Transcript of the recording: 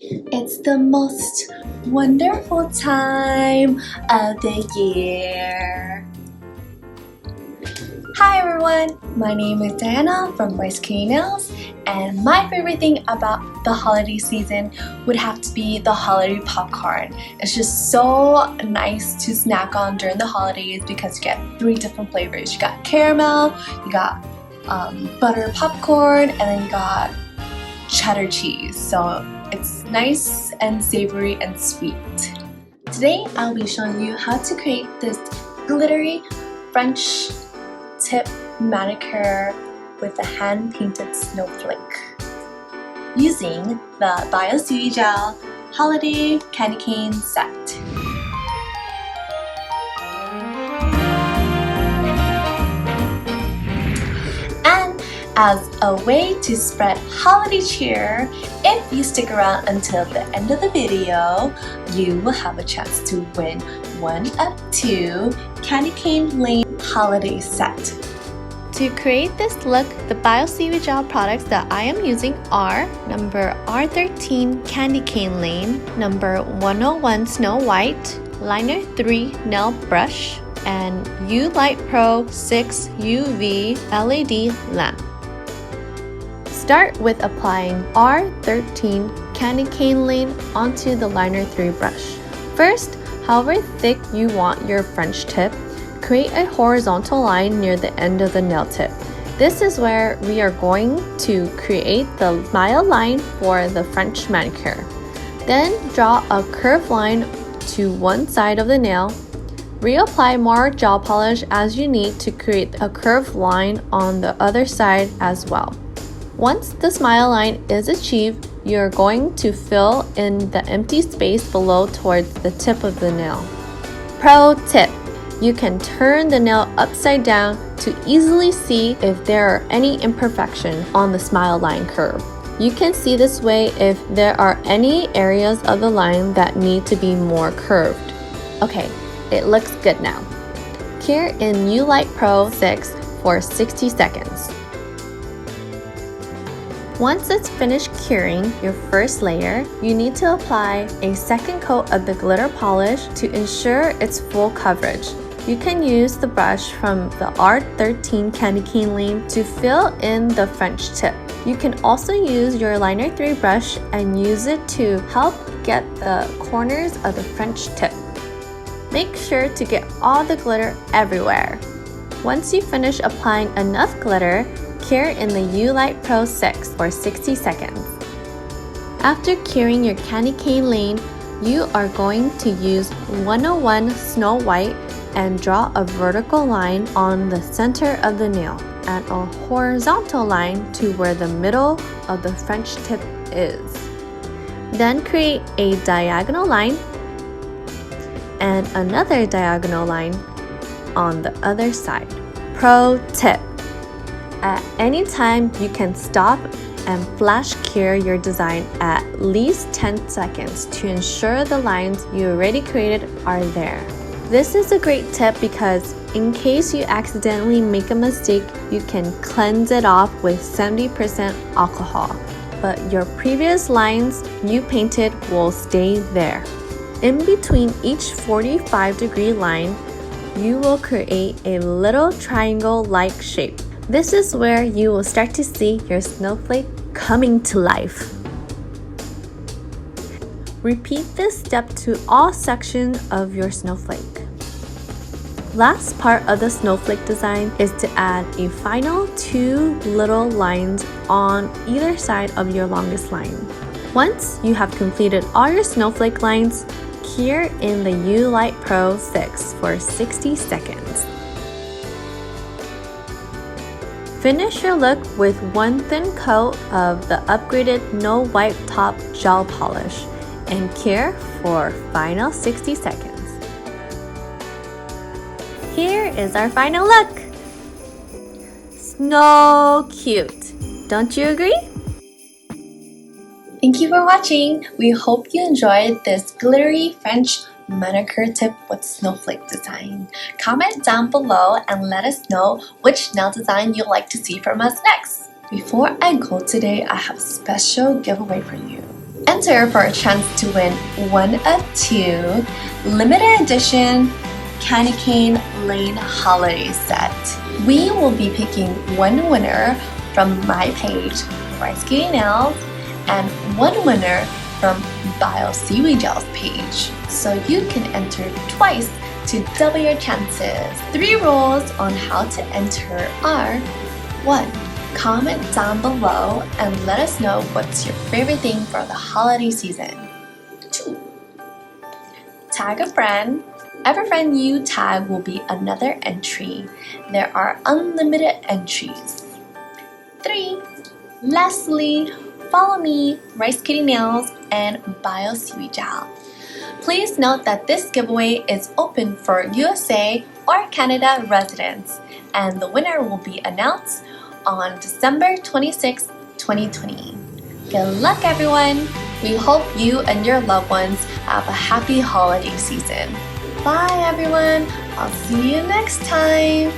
It's the most wonderful time of the year. Hi everyone, my name is Diana from Bryce K Nails, and my favorite thing about the holiday season would have to be the holiday popcorn. It's just so nice to snack on during the holidays because you get 3 different flavors. You got caramel, you got butter popcorn, and then you got cheddar cheese. So it's nice and savory and sweet. Today I'll be showing you how to create this glittery French tip manicure with a hand-painted snowflake using the Bio Seaweed Gel Holiday Candy Cane Set. And as a way to spread holiday cheer, if you stick around until the end of the video, you will have a chance to win one of 2 Candy Cane Lane holiday set. To create this look, the Bio Seaweed Gel products that I am using are number R13 Candy Cane Lane, number 101 Snow White, liner 3 nail brush, and U Light Pro 6 UV LED lamp. Start with applying R13 Candy Cane Lane onto the liner 3 brush. First, however thick you want your French tip, create a horizontal line near the end of the nail tip. This is where we are going to create the smile line for the French manicure. Then draw a curved line to one side of the nail. Reapply more gel polish as you need to create a curved line on the other side as well. Once the smile line is achieved, you're going to fill in the empty space below towards the tip of the nail. Pro tip: you can turn the nail upside down to easily see if there are any imperfections on the smile line curve. You can see this way if there are any areas of the line that need to be more curved. Okay, it looks good now. Cure in U Light Pro 6 for 60 seconds. Once it's finished curing your first layer, you need to apply a second coat of the glitter polish to ensure its full coverage. You can use the brush from the R13 Candy Cane Lane to fill in the French tip. You can also use your liner 3 brush and use it to help get the corners of the French tip. Make sure to get all the glitter everywhere. Once you finish applying enough glitter, cure in the U Light Pro 6 for 60 seconds. After curing your Candy Cane Lane, you are going to use 101 Snow White and draw a vertical line on the center of the nail and a horizontal line to where the middle of the French tip is. Then create a diagonal line and another diagonal line on the other side. Pro tip: at any time you can stop and flash cure your design at least 10 seconds to ensure the lines you already created are there. This is a great tip because in case you accidentally make a mistake, you can cleanse it off with 70% alcohol, but your previous lines you painted will stay there. In between each 45-degree line, you will create a little triangle-like shape. This is where you will start to see your snowflake coming to life. Repeat this step to all sections of your snowflake. Last part of the snowflake design is to add a final 2 little lines on either side of your longest line. Once you have completed all your snowflake lines, cure in the U Light Pro 6 for 60 seconds. Finish your look with one thin coat of the upgraded No Wipe Top gel polish and cure for final 60 seconds. Here is our final look. So cute! Don't you agree? Thank you for watching. We hope you enjoyed this glittery French manicure tip with snowflake design. Comment down below and let us know which nail design you'd like to see from us next. Before I go today, I have a special giveaway for you. Enter for a chance to win one of two limited edition Candy Cane Lane Holiday Set. We will be picking one winner from my page, Rice Kitty Nails, and one winner from Bio Seaweed Gel's page. So you can enter twice to double your chances. 3 rules on how to enter are: 1. Comment down below and let us know what's your favorite thing for the holiday season. 2. Tag a friend. Every friend you tag will be another entry. There are unlimited entries. 3. Lastly, follow me, Rice Kitty Nails, and Bio Seaweed Gel. Please note that this giveaway is open for USA or Canada residents, and the winner will be announced on December 26, 2020. Good luck, everyone! We hope you and your loved ones have a happy holiday season. Bye, everyone! I'll see you next time!